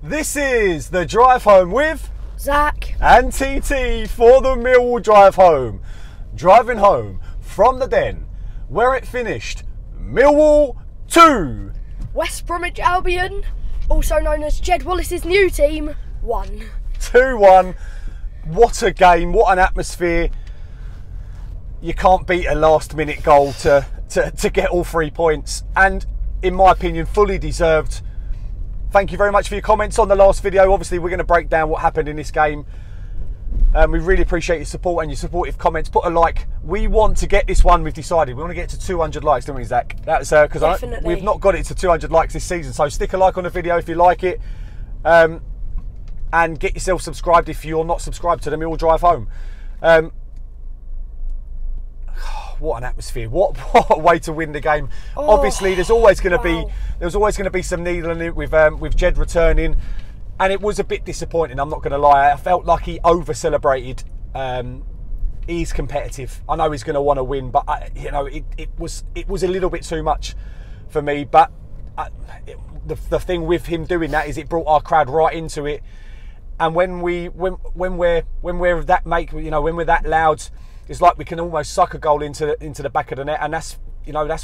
This is the drive home with Zac and TT for the Millwall drive home. Driving home from the Den, where it finished Millwall 2. West Bromwich Albion, also known as Jed Wallace's new team, 1. 2-1. What a game, what an atmosphere. You can't beat a last minute goal to get all 3 points, and in my opinion fully deserved. Thank you very much for your comments on the last video. Obviously we're going to break down what happened in this game. We really appreciate your support and your supportive comments. Put a like. We want to get this one, we've decided we want to get to 200 likes, don't we, Zac? That's because we've not got it to 200 likes this season, so stick a like on the video if you like it, and get yourself subscribed if you're not subscribed to the Millwall drive home. What an atmosphere! What a way to win the game. Oh, obviously, there's always going to be some needling it with Jed returning, and it was a bit disappointing. I'm not going to lie. I felt like he over celebrated. He's competitive. I know he's going to want to win, but it was a little bit too much for me. But the thing with him doing that is it brought our crowd right into it. And when we're that when we're that loud, it's like we can almost suck a goal into the back of the net, and that's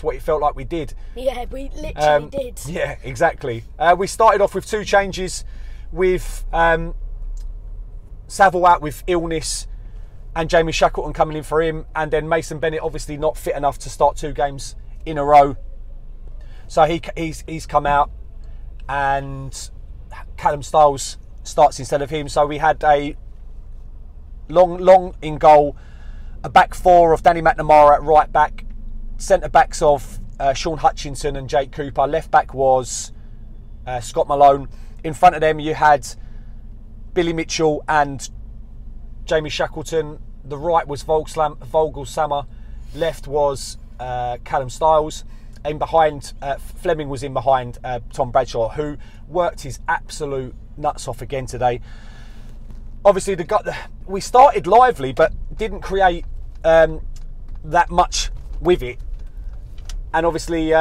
what it felt like we did. Yeah, we literally did. Yeah, exactly. We started off with 2 changes, with Saville out with illness, and Jamie Shackleton coming in for him, and then Mason Bennett obviously not fit enough to start 2 games in a row, so he's come out, and Callum Styles starts instead of him. So we had a long in goal. A back 4 of Danny McNamara at right back, centre backs of Sean Hutchinson and Jake Cooper. Left back was Scott Malone. In front of them you had Billy Mitchell and Jamie Shackleton. The right was Vogelsammer. Left was Callum Styles. And behind, Fleming was in behind Tom Bradshaw, who worked his absolute nuts off again today. Obviously, we started lively, but didn't create that much with it. And obviously,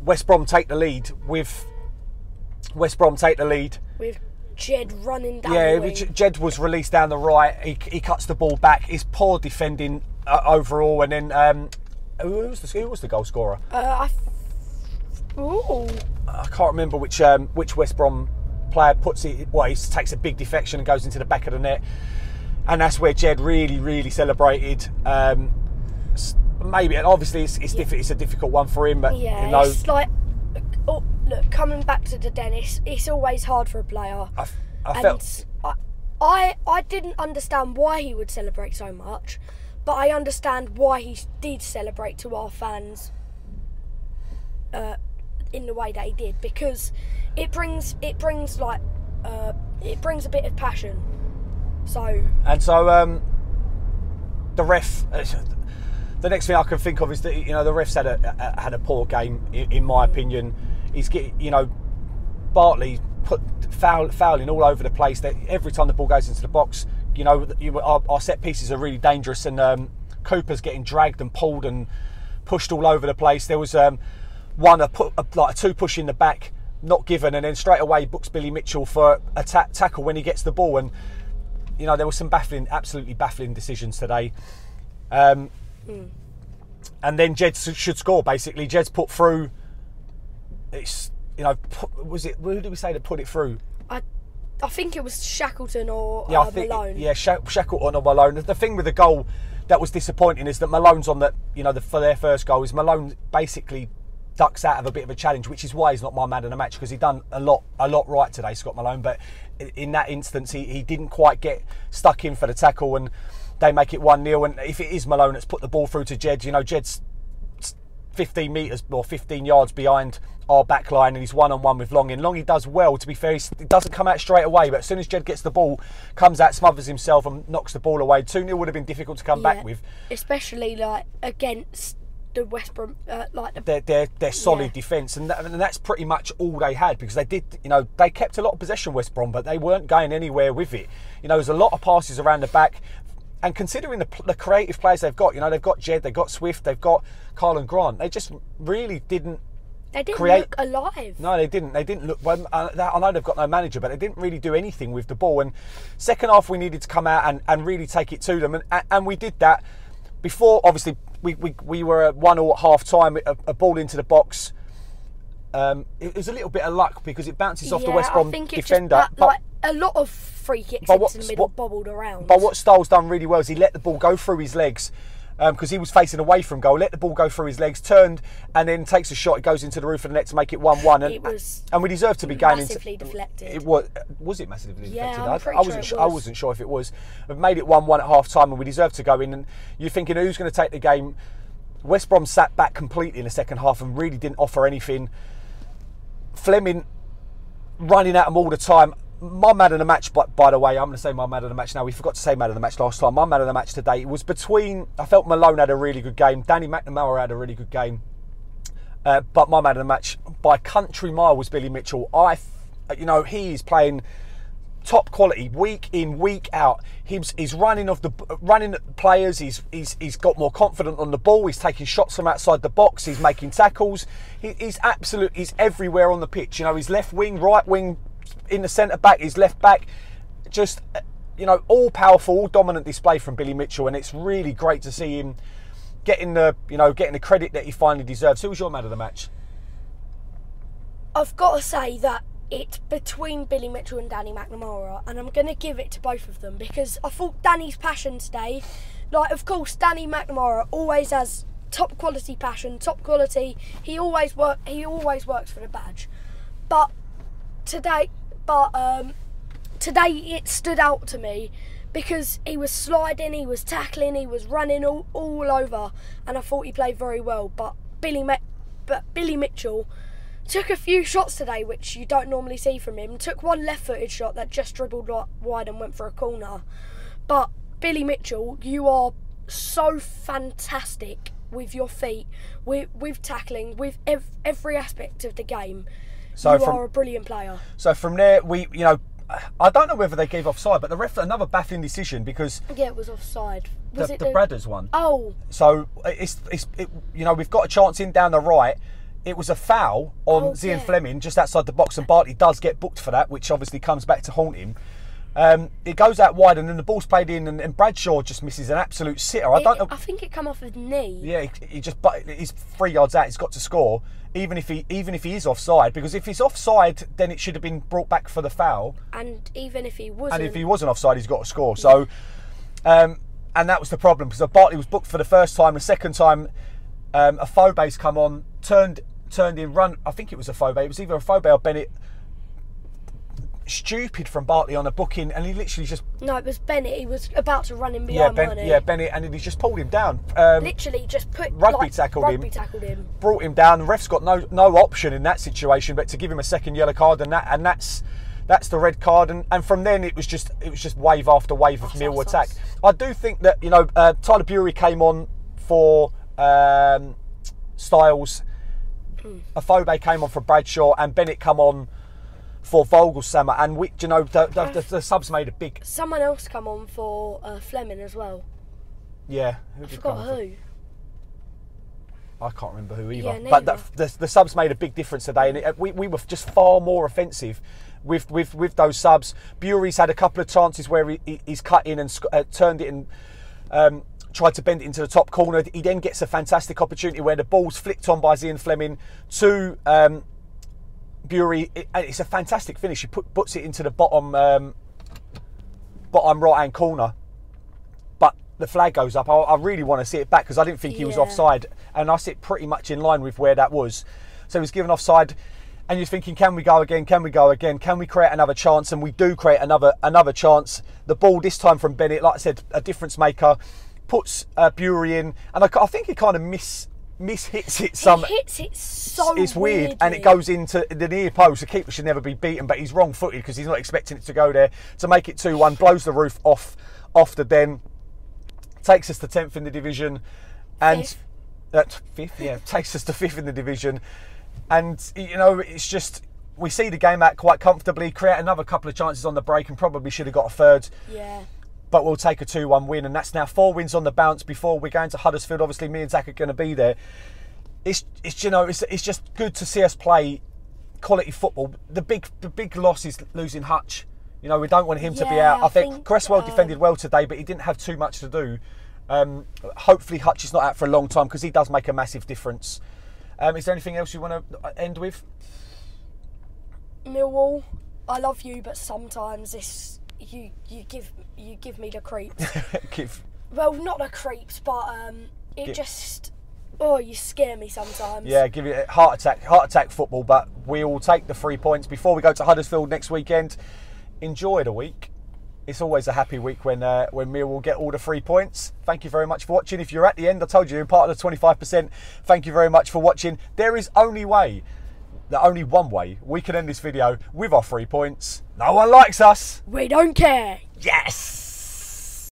West Brom take the lead with Jed running down the wing. Jed was released down the right. He cuts the ball back. His poor defending overall. And then who was the goal scorer? I can't remember which West Brom player puts it. Well, he takes a big deflection and goes into the back of the net, and that's where Jed really celebrated. Maybe, and obviously it's a difficult one for him, but yeah, it's like, look, coming back to the Den, it's always hard for a player. I didn't understand why he would celebrate so much, but I understand why he did celebrate to our fans in the way that he did, because it brings a bit of passion. So the ref. The next thing I can think of is that the refs had a poor game in my opinion. He's Bartley fouling all over the place. That every time the ball goes into the box, our set pieces are really dangerous, and Cooper's getting dragged and pulled and pushed all over the place. There was a 2 push in the back, not given, and then straight away books Billy Mitchell for a tackle when he gets the ball. And there was some absolutely baffling decisions today. And then Jed should score. Basically, Jed's put through. It's who did we say to put it through? I think it was Shackleton or Malone. Yeah, Shackleton or Malone. The thing with the goal that was disappointing is that Malone's on for their first goal is Malone basically ducks out of a bit of a challenge, which is why he's not my man of the match, because he done a lot right today, Scott Malone. But in that instance, he didn't quite get stuck in for the tackle, and they make it 1-0. And if it is Malone that's put the ball through to Jed, Jed's 15 metres or 15 yards behind our back line, and he's one-on-one with Longy. Longy does well, to be fair. He doesn't come out straight away, but as soon as Jed gets the ball, comes out, smothers himself and knocks the ball away. 2-0 would have been difficult to come back with. Especially against the West Brom, their solid defence, and that's pretty much all they had, because they did, they kept a lot of possession, West Brom, but they weren't going anywhere with it. There's a lot of passes around the back, and considering the creative players they've got, they've got Jed, they've got Swift, they've got Carl and Grant, they just really didn't They didn't look alive. No, they didn't. They didn't look. Well, I know they've got no manager, but they didn't really do anything with the ball. And second half, we needed to come out and really take it to them, and we did that. Before, obviously, we were at 1-1 at half time. A ball into the box. It was a little bit of luck because it bounces off the West Brom defender. Like a lot of free kicks into the middle bobbled around. But what Styles done really well is he let the ball go through his legs. Because he was facing away from goal, let the ball go through his legs, turned, and then takes a shot. It goes into the roof of the net to make it 1-1. And we deserved to be going into. Massively deflected. It was it massively deflected? I wasn't sure if it was. We've made it 1-1 at half time, and we deserved to go in. And you're thinking, who's going to take the game? West Brom sat back completely in the second half and really didn't offer anything. Fleming running at them all the time. My man of the match, by the way, I'm going to say my man of the match now. We forgot to say man of the match last time. My man of the match today was between. I felt Malone had a really good game. Danny McNamara had a really good game. But my man of the match by country mile was Billy Mitchell. He is playing top quality week in, week out. He's running at the players. He's got more confident on the ball. He's taking shots from outside the box. He's making tackles. He's everywhere on the pitch. He's left wing, right wing. In the centre back, his left back, just all powerful, all dominant display from Billy Mitchell, and it's really great to see him getting the credit that he finally deserves. Who was your man of the match? I've got to say that it's between Billy Mitchell and Danny McNamara, and I'm going to give it to both of them because I thought Danny's passion today, of course, Danny McNamara always has top quality passion, top quality. He always works for the badge, but today it stood out to me because he was sliding, he was tackling, he was running all over, and I thought he played very well. But Billy Mitchell took a few shots today which you don't normally see from him. Took one left-footed shot that just dribbled wide and went for a corner. But Billy Mitchell, you are so fantastic with your feet, with tackling, with every aspect of the game. So you are a brilliant player. So from there, I don't know whether they gave offside, but the ref, another baffling decision because it was offside. Was it the Bradders one? Oh. So we've got a chance in down the right. It was a foul on Zian Fleming just outside the box, and Bartley does get booked for that, which obviously comes back to haunt him. It goes out wide, and then the ball's played in, and Bradshaw just misses an absolute sitter. I don't know. I think it come off his knee. Yeah, he's 3 yards out. He's got to score, even if he is offside. Because if he's offside, then it should have been brought back for the foul. And even if he wasn't, offside, he's got to score. So, and that was the problem because Bartley was booked for the first time. The second time, a Fobe's come on, turned in, run. I think it was a Fobe. It was either a Fobe or Bennett. Stupid from Bartley on a booking, and he literally just... No, it was Bennett. He was about to run him behind, Bennett, and he just pulled him down. Literally just rugby tackled him. Brought him down. The ref's got no option in that situation but to give him a second yellow card, and that's the red card. And from then it was just wave after wave of Millwall attack. I do think that Tyler Bury came on for Styles, Afobe came on for Bradshaw, and Bennett come on for Vogelsammer, and the subs made a big... Someone else come on for Fleming as well. Yeah. I forgot who. I can't remember who either. Yeah, but the subs made a big difference today, and we were just far more offensive with those subs. Bury's had a couple of chances where he's cut in and turned it and tried to bend it into the top corner. He then gets a fantastic opportunity where the ball's flicked on by Zian Fleming to... Bury, it's a fantastic finish. He puts it into the bottom right-hand corner, but the flag goes up. I really want to see it back because I didn't think he was offside, and I sit pretty much in line with where that was. So he was given offside, and you're thinking, can we go again? Can we go again? Can we create another chance? And we do create another chance. The ball this time from Bennett, like I said, a difference maker, puts Bury in, and I think he kind of mishits it some. He hits it so it's weird, weirdly. and it goes into the near post. The keeper should never be beaten, but he's wrong-footed because he's not expecting it to go there. To make it 2-1, blows the roof off the den, takes us to 10th in the division, and fifth, yeah, takes us to 5th in the division. And it's just, we see the game out quite comfortably, create another couple of chances on the break, and probably should have got a third. Yeah. But we'll take a 2-1 win, and that's now 4 wins on the bounce before we're going to Huddersfield. Obviously, me and Zac are going to be there. it's just good to see us play quality football. The big loss is losing Hutch. You know, we don't want him to be out. I think Cresswell defended well today, but he didn't have too much to do. Hopefully Hutch is not out for a long time, because he does make a massive difference. Is there anything else you want to end with? Millwall, I love you, but sometimes you give me the creeps. Well, not the creeps, but you scare me sometimes. Yeah, give you a heart attack football. But we will take the 3 points before we go to Huddersfield next weekend. Enjoy the week. It's always a happy week when Millwall get all the 3 points. Thank you very much for watching. If you're at the end, I told you you're part of the 25%. Thank you very much for watching. There is only one way we can end this video with our 3 points. No one likes us. We don't care. Yes.